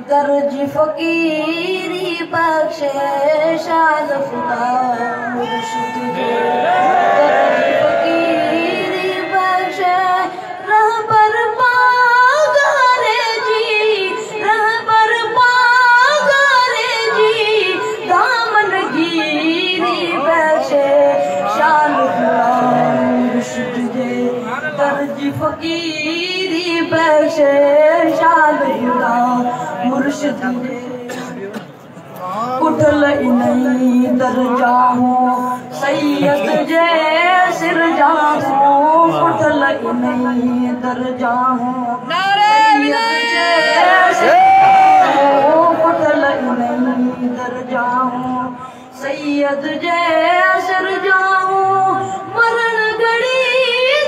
दर्जी फकीरी बख्शे शाद खुदा मुर्शिद जे दर्जी फकीरी बख्शे रहबर पागारे जी रहबर पागारे जी दामन गिरी बख्शे शाद खुदा मुर्शिद जे दर्जी फकीरी बख्शे शाद खुदा मुर्शिद जे कुठल नहीं दर्जा हूँ सैयद जे सिर जा हूँ कुठल नहीं दर्जा हूँ कुठल नहीं दर्जा हूँ सैयद जे सिर जा हूँ मरण घड़ी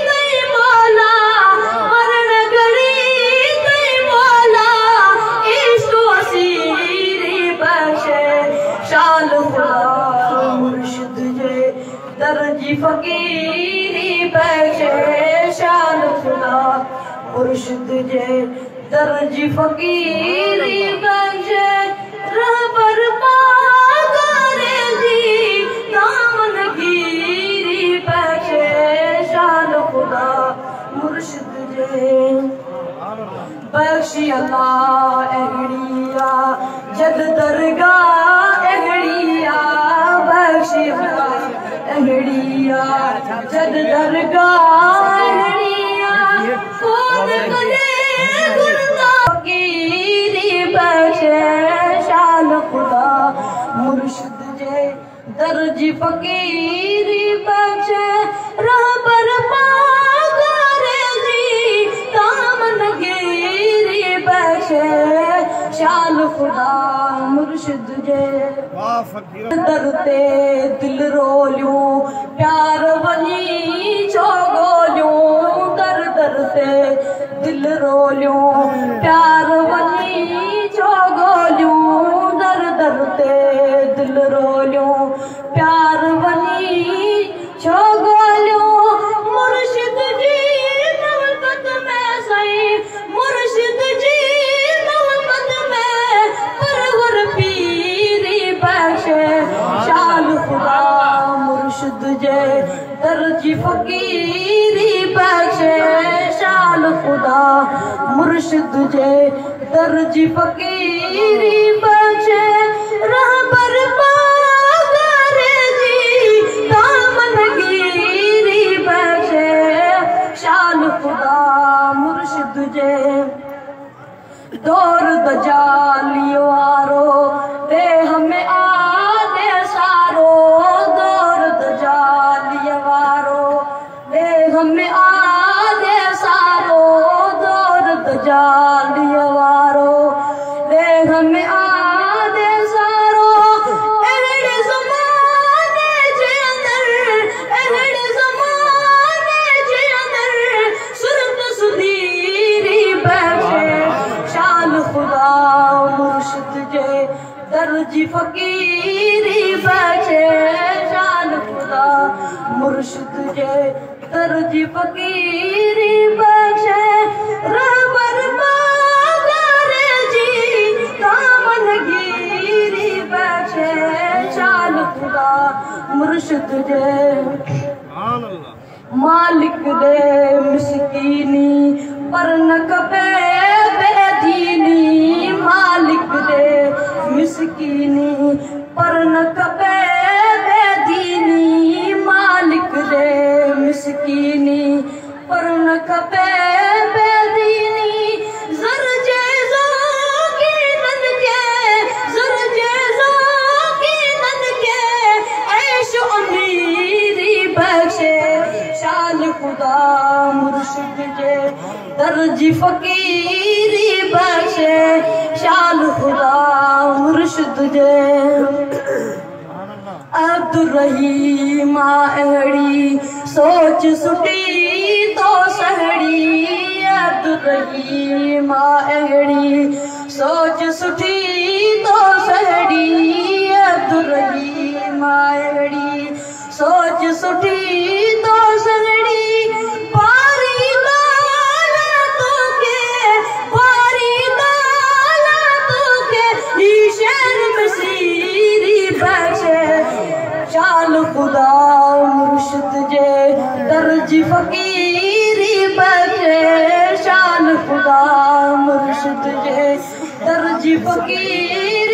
तई मौला मरण घड़ी तई मौला इश्क वसीरी बख्शे शाल खुदा मुर्शिद जे दर्जी फकीरी बख्शे शाल खुदा मुर्शिद जे दर्जी फकीरी बख्शे रहबर पागारे जी दामन गिरी बख्शे शाल खुदा मुर्शिद जे बख्शी अल्लाह एगड़िया जद दरगाह एगड़िया बख्शी अल्लाह एगड़िया जद दरगाह एगड़िया कौन करे गुरदा फकीरी बख्शे शाल खुदा मुर्शिद जे दर्जी फकीरी बख्शे रहबर पागारे जी दामन गिरी बख्शे शाल खुदा मुर्शिद जे दरते दिल रोलियूं प्यार वञी छो गोलियूं दर दरते दिल रोलियूं प्यार वञी छो गोलियूं दर दरते दिल रोलियूं प्यार वञी छो गोलियूं मुर्शिद जी मोहब्बत में सही मुर्शिद जी मोहब्बत में परवर पीरी बख्शे शाल खुदा मुर्शिद जे दर्जी फकीरी बख्शे शाल खुदा मुर्शिद जे दर्जी फकीरी बख्शे रहबर पागारे जी दामन गिरी बख्शे शाल खुदा मुर्शिद जे दौर दजाली वारो दे हमें आदे सारो दौर दजाली वारो दे हमें आदे सारो दौर दजाली वारो दे हमें आदे सारो एड़े ज़माने जे अंदर सुरत सुधीरी बख्शे शाल खुदा मुर्शिद जे दर्जी फकीरी बख्शे शाल खुदा मुर्शिद जे दर्जी फकीरी बख्शे रहबर पागारे जी दामन गिरी बख्शे शाल खुदा मुर्शिद जे मालिक दे मिस्कीनी पर न कपे बेदीनी मालिक दे मिस्कीनी पर न कपे बेदीनी मालिक दे मिस्कीनी पर न कपे बेदीनी ज़र जैज़ो की नन के ज़र जैज़ो की नन के ऐश अमीरी बख्शे शाल खुदा मुर्शिद जे दर्जी फकीरी बख्शे शाल खुदा मुर्शिद जे अब्दुर्रहीम अहड़ी सोच सुटी तो सहड़ी अब्दुर्रहीम अहड़ी सोच सुठी तो सहड़ी अब्दुर्रहीम अहड़ी सोच सुठी तो सहड़ी पारी दाला तो दर्जी फकीरी बचे शान खुदा मुर्शिद जे दर्जी फकीरी